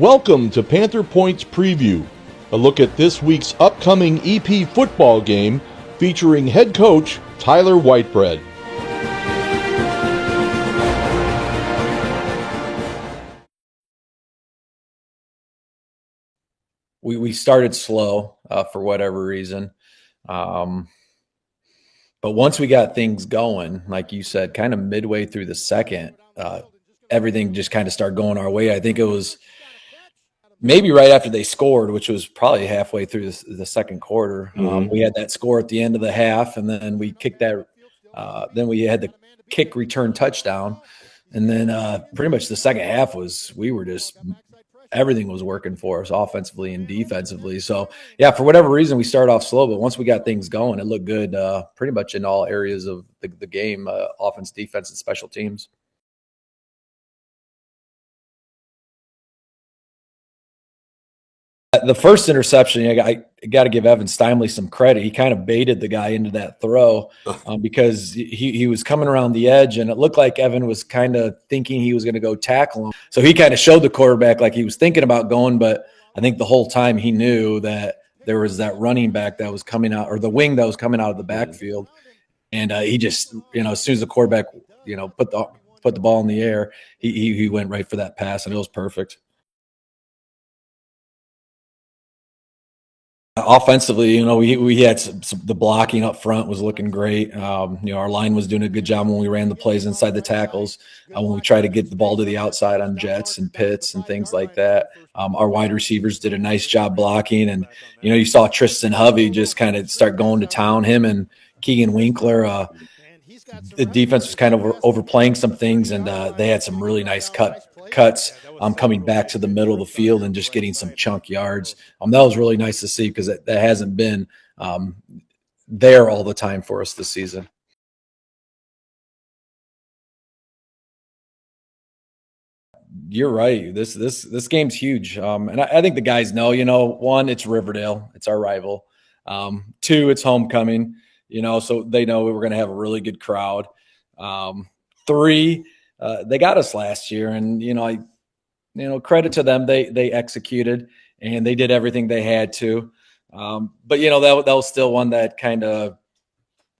Welcome to Panther Points Preview, a look at this week's upcoming EP football game featuring head coach Tyler Whitebread. We started slow for whatever reason. But once we got things going, like you said, kind of midway through the second, everything just kind of started going our way. I think it was maybe right after they scored, which was probably halfway through the second quarter. We had that score at the end of the half, and then we kicked that. Then we had the kick return touchdown, and then pretty much the second half we were just everything was working for us offensively and defensively. So yeah, for whatever reason, we started off slow, but once we got things going, it looked good pretty much in all areas of the game, offense, defense, and special teams. The first interception, I got to give Evan Steinley some credit. He kind of baited the guy into that throw because he was coming around the edge, and it looked like Evan was kind of thinking he was going to go tackle him. So he kind of showed the quarterback like he was thinking about going, but I think the whole time he knew that there was that running back that was coming out, or the wing that was coming out of the backfield, and he just, as soon as the quarterback, put the ball in the air, he went right for that pass, and it was perfect. Offensively, we had the blocking up front was looking great. Our line was doing a good job when we ran the plays inside the tackles. When we tried to get the ball to the outside on jets and pits and things like that, our wide receivers did a nice job blocking. And you saw Tristan Hovey just kind of start going to town. Him and Keegan Winkler. The defense was kind of overplaying some things, and they had some really nice cuts coming back to the middle of the field and just getting some chunk yards. That was really nice to see because that hasn't been there all the time for us this season. You're right. This game's huge, and I think the guys know. One, it's Riverdale, it's our rival. Two, it's homecoming. So they know we're going to have a really good crowd. Three, they got us last year, and credit to them, they executed and they did everything they had to. But that was still one that kind of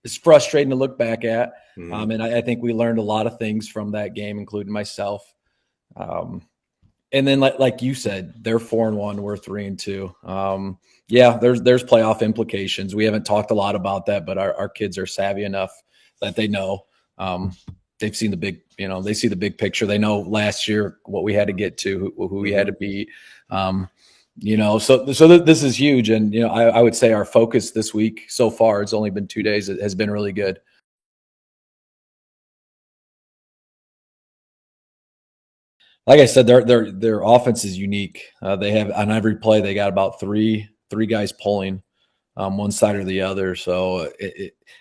is frustrating to look back at. And I think we learned a lot of things from that game, including myself. And then, like you said, they're 4-1, we're 3-2. Yeah, there's playoff implications. We haven't talked a lot about that, but our kids are savvy enough that they know. They've seen they see the big picture. They know last year what we had to get to, who we had to beat. So this is huge. And, I would say our focus this week so far, it's only been 2 days, it has been really good. Like I said, their offense is unique. They have on every play, they got about three guys pulling one side or the other. So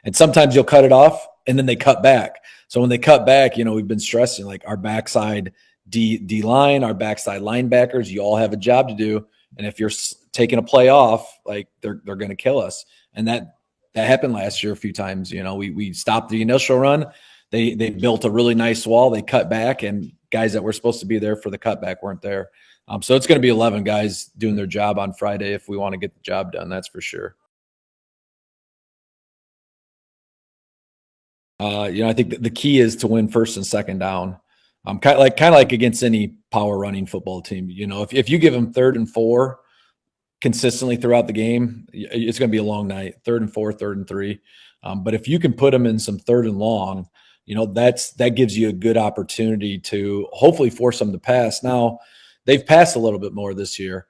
and sometimes you'll cut it off and then they cut back. So when they cut back, we've been stressing like our backside D line, our backside linebackers, you all have a job to do. And if you're taking a play off, like they're going to kill us. And that happened last year a few times. We stopped the initial run. They built a really nice wall. They cut back, and guys that were supposed to be there for the cutback weren't there. So it's going to be 11 guys doing their job on Friday if we want to get the job done. That's for sure. I think the key is to win first and second down. Kind of like against any power running football team. If you give them 3rd and 4 consistently throughout the game, it's going to be a long night. 3rd and 4, 3rd and 3. But if you can put them in some 3rd and long, that gives you a good opportunity to hopefully force them to pass. Now, they've passed a little bit more this year.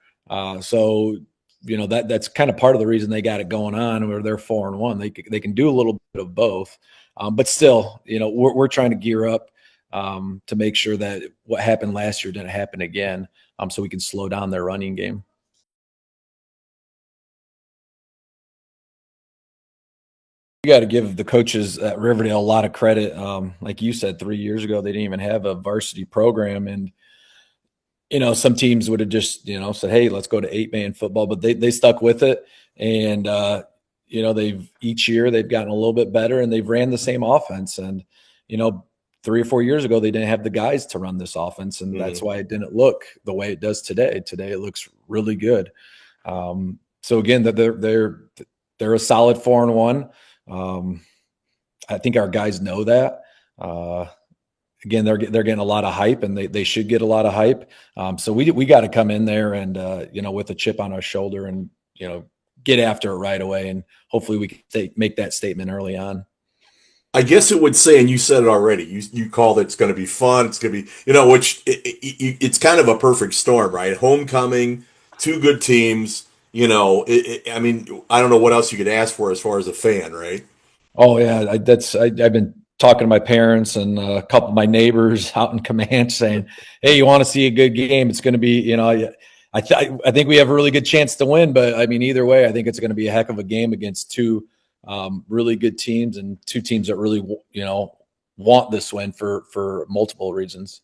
So that's kind of part of the reason they got it going on where they're 4-1. They can do a little bit of both. But still, we're trying to gear up to make sure that what happened last year didn't happen again, so we can slow down their running game. You got to give the coaches at Riverdale a lot of credit. Like you said, 3 years ago, they didn't even have a varsity program. And, some teams would have just, said, hey, let's go to 8-man football. But they stuck with it. And, each year they've gotten a little bit better and they've ran the same offense. And, 3 or 4 years ago, they didn't have the guys to run this offense, and that's why it didn't look the way it does today. Today, it looks really good. So again, they're a solid 4-1. I think our guys know that. Again, they're getting a lot of hype, and they should get a lot of hype. So we got to come in there and with a chip on our shoulder and get after it right away, and hopefully we can make that statement early on. I guess it would say, and you said it already. You called it. It's going to be fun. It's going to be which it's kind of a perfect storm, right? Homecoming, two good teams. I mean, I don't know what else you could ask for as far as a fan, right? Oh yeah, I've been talking to my parents and a couple of my neighbors out in Comanche saying, "Hey, you want to see a good game? It's going to be, I think we have a really good chance to win, but I mean, either way, I think it's going to be a heck of a game against two really good teams and two teams that really, want this win for multiple reasons."